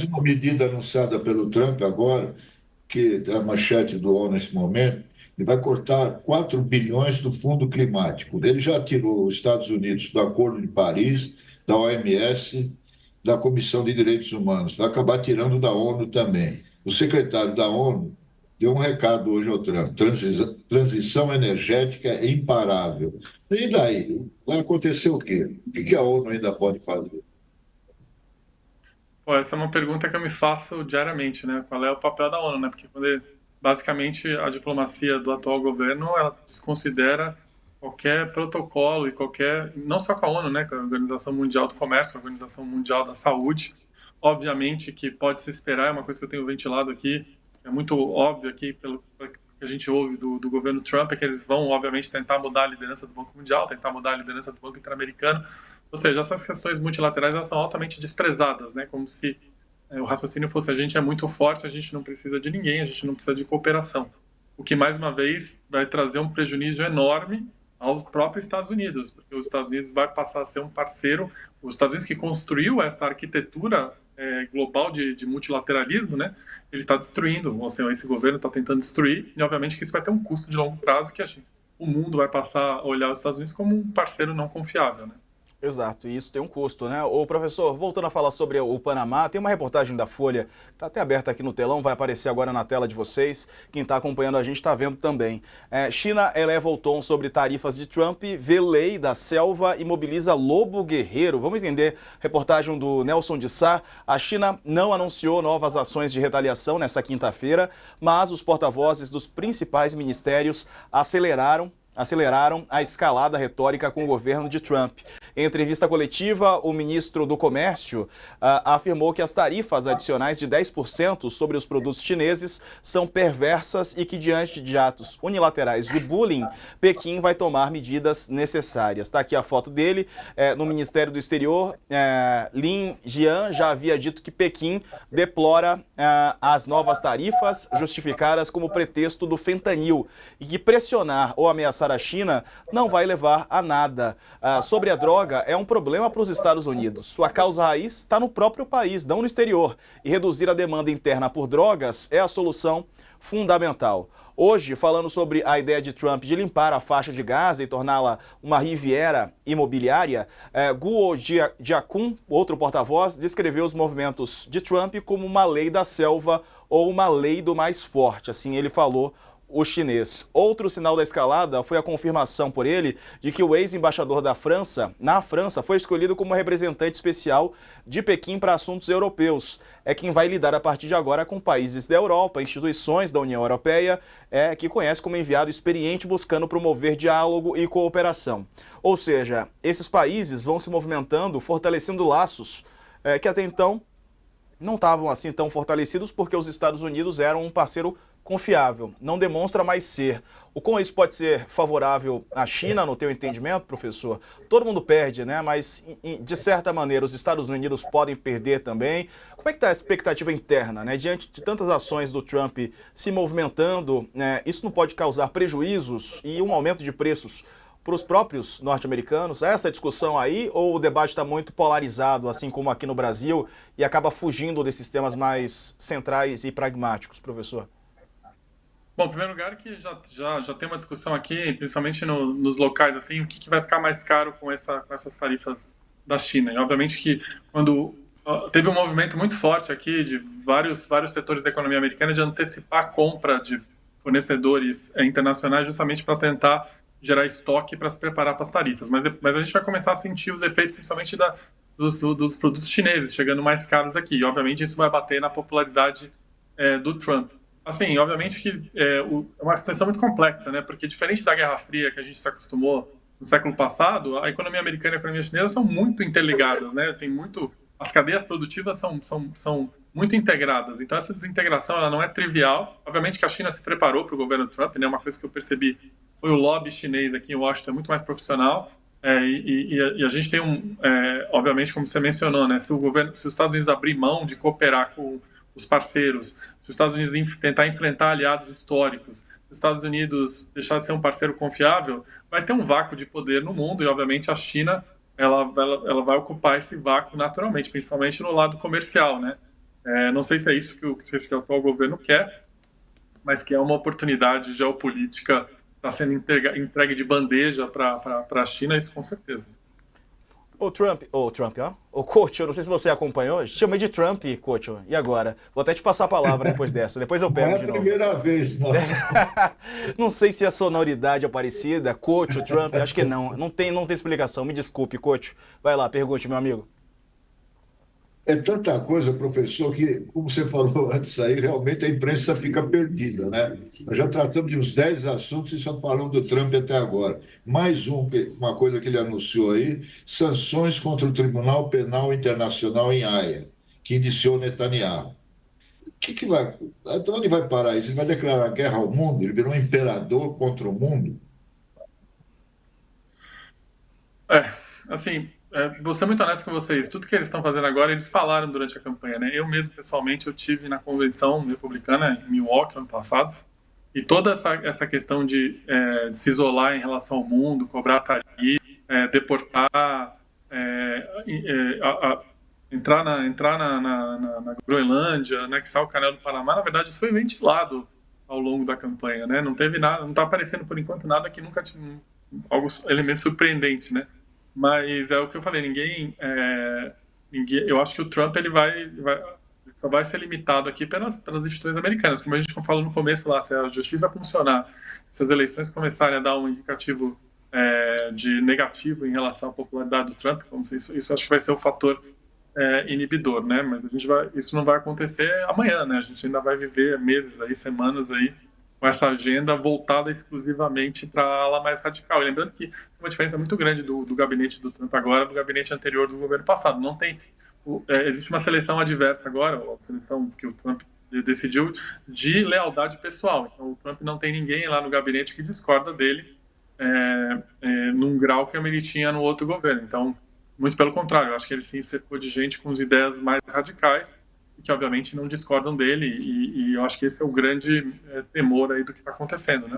Uma medida anunciada pelo Trump agora, que é a manchete do ONU nesse momento, ele vai cortar 4 bilhões do fundo climático. Ele já tirou os Estados Unidos do Acordo de Paris, da OMS, da Comissão de Direitos Humanos. Vai acabar tirando da ONU também. O secretário da ONU deu um recado hoje ao Trump: transição energética é imparável. E daí? Vai acontecer o quê? O que a ONU ainda pode fazer? Pô, essa é uma pergunta que eu me faço diariamente, né? Qual é o papel da ONU, né? Porque basicamente a diplomacia do atual governo, ela desconsidera qualquer protocolo e qualquer, não só com a ONU, né? Com a Organização Mundial do Comércio, a Organização Mundial da Saúde. Obviamente que pode se esperar, é uma coisa que eu tenho ventilado aqui, é muito óbvio aqui pelo que a gente ouve do governo Trump, é que eles vão, obviamente, tentar mudar a liderança do Banco Mundial, tentar mudar a liderança do Banco Interamericano. Ou seja, essas questões multilaterais elas são altamente desprezadas, né? Como se o raciocínio fosse: a gente é muito forte, a gente não precisa de ninguém, a gente não precisa de cooperação. O que, mais uma vez, vai trazer um prejuízo enorme aos próprios Estados Unidos, porque os Estados Unidos vai passar a ser um parceiro, os Estados Unidos que construiu essa arquitetura global de multilateralismo, né? Ele está destruindo, ou seja, esse governo está tentando destruir, e obviamente que isso vai ter um custo de longo prazo que o mundo vai passar a olhar os Estados Unidos como um parceiro não confiável, né? Exato, e isso tem um custo, né? Ô, professor, voltando a falar sobre o Panamá, tem uma reportagem da Folha, que está até aberta aqui no telão, vai aparecer agora na tela de vocês. Quem está acompanhando a gente está vendo também. China eleva o tom sobre tarifas de Trump, vê lei da selva e mobiliza lobo guerreiro. Vamos entender, reportagem do Nelson de Sá. A China não anunciou novas ações de retaliação nessa quinta-feira, mas os porta-vozes dos principais ministérios aceleraram a escalada retórica com o governo de Trump. Em entrevista coletiva, o ministro do Comércio afirmou que as tarifas adicionais de 10% sobre os produtos chineses são perversas e que, diante de atos unilaterais de bullying, Pequim vai tomar medidas necessárias. Está aqui a foto dele. No Ministério do Exterior, Lin Jian já havia dito que Pequim deplora as novas tarifas, justificadas como pretexto do fentanil, e que pressionar ou ameaçar a China não vai levar a nada. Sobre a droga, é um problema para os Estados Unidos. Sua causa raiz está no próprio país, não no exterior. E reduzir a demanda interna por drogas é a solução fundamental. Hoje, falando sobre a ideia de Trump de limpar a faixa de Gaza e torná-la uma riviera imobiliária, Guo Jiakun, outro porta-voz, descreveu os movimentos de Trump como uma lei da selva ou uma lei do mais forte. Assim ele falou, o chinês. Outro sinal da escalada foi a confirmação por ele de que o ex-embaixador da França, na França, foi escolhido como representante especial de Pequim para assuntos europeus. É quem vai lidar a partir de agora com países da Europa, instituições da União Europeia, que conhece como enviado experiente buscando promover diálogo e cooperação. Ou seja, esses países vão se movimentando, fortalecendo laços que até então não estavam assim tão fortalecidos, porque os Estados Unidos eram um parceiro confiável, não demonstra mais ser. O como isso pode ser favorável à China, no teu entendimento, professor? Todo mundo perde, né? Mas, de certa maneira, os Estados Unidos podem perder também. Como é que está a expectativa interna, né? Diante de tantas ações do Trump se movimentando, né? Isso não pode causar prejuízos e um aumento de preços para os próprios norte-americanos? Essa discussão aí, ou o debate está muito polarizado, assim como aqui no Brasil, e acaba fugindo desses temas mais centrais e pragmáticos, professor? Bom, em primeiro lugar, que já tem uma discussão aqui, principalmente nos locais, assim, o que vai ficar mais caro com essas tarifas da China. E, obviamente, que quando teve um movimento muito forte aqui de vários setores da economia americana de antecipar a compra de fornecedores internacionais justamente para tentar gerar estoque para se preparar para as tarifas. Mas a gente vai começar a sentir os efeitos, principalmente dos produtos chineses chegando mais caros aqui. E, obviamente, isso vai bater na popularidade do Trump. Assim, obviamente que é uma situação muito complexa, né? Porque diferente da Guerra Fria que a gente se acostumou no século passado, a economia americana e a economia chinesa são muito interligadas, né? As cadeias produtivas são muito integradas. Então essa desintegração ela não é trivial. Obviamente que a China se preparou para o governo Trump, né? Uma coisa que eu percebi foi o lobby chinês aqui em Washington é muito mais profissional. E a gente tem obviamente, como você mencionou, né? Se os Estados Unidos abrir mão de cooperar com os parceiros, se os Estados Unidos tentar enfrentar aliados históricos, se os Estados Unidos deixar de ser um parceiro confiável, vai ter um vácuo de poder no mundo e, obviamente, a China ela vai ocupar esse vácuo naturalmente, principalmente no lado comercial, né? Não sei se é isso que o atual governo quer, mas que é uma oportunidade geopolítica que está sendo entregue de bandeja para a China, isso com certeza. O Trump, ó. O coach, eu não sei se você acompanhou, chamei de Trump, coach. E agora? Vou até te passar a palavra depois dessa, depois eu Não pego é a de novo. primeira vez, não. Não sei se a sonoridade é parecida, coach, o Trump, acho que não. Não tem explicação, me desculpe, coach. Vai lá, pergunte, meu amigo. É tanta coisa, professor, que, como você falou antes aí, realmente a imprensa fica perdida, né? Nós já tratamos de uns 10 assuntos e só falamos do Trump até agora. Mais uma coisa que ele anunciou aí, sanções contra o Tribunal Penal Internacional em Haia, que indiciou Netanyahu. O que vai, até onde vai parar isso? Ele vai declarar guerra ao mundo? Ele virou um imperador contra o mundo? Assim, vou ser muito honesto com vocês. Tudo que eles estão fazendo agora, eles falaram durante a campanha, né? Eu mesmo, pessoalmente, eu tive na convenção republicana em Milwaukee ano passado, e toda essa questão de se isolar em relação ao mundo, cobrar tarifa, deportar, entrar na Groenlândia, anexar o Canal do Panamá, na verdade, isso foi ventilado ao longo da campanha, né? Não teve nada, não está aparecendo por enquanto nada que nunca tinha elemento surpreendente, né? Mas é o que eu falei, ninguém, eu acho que o Trump ele só vai ser limitado aqui pelas instituições americanas, como a gente falou no começo lá, se a justiça funcionar, se as eleições começarem a dar um indicativo de negativo em relação à popularidade do Trump, como se isso acho que vai ser o fator inibidor, né? Mas isso não vai acontecer amanhã, né? A gente ainda vai viver meses aí, semanas aí com essa agenda voltada exclusivamente para a ala mais radical. E lembrando que tem uma diferença muito grande do gabinete do Trump agora do gabinete anterior do governo passado. Não tem, existe uma seleção adversa agora, a seleção que o Trump decidiu de lealdade pessoal. Então o Trump não tem ninguém lá no gabinete que discorda dele num grau que ele tinha no outro governo. Então, muito pelo contrário, eu acho que ele sim cercou de gente com as ideias mais radicais, que obviamente não discordam dele, e eu acho que esse é o grande temor aí do que está acontecendo, né?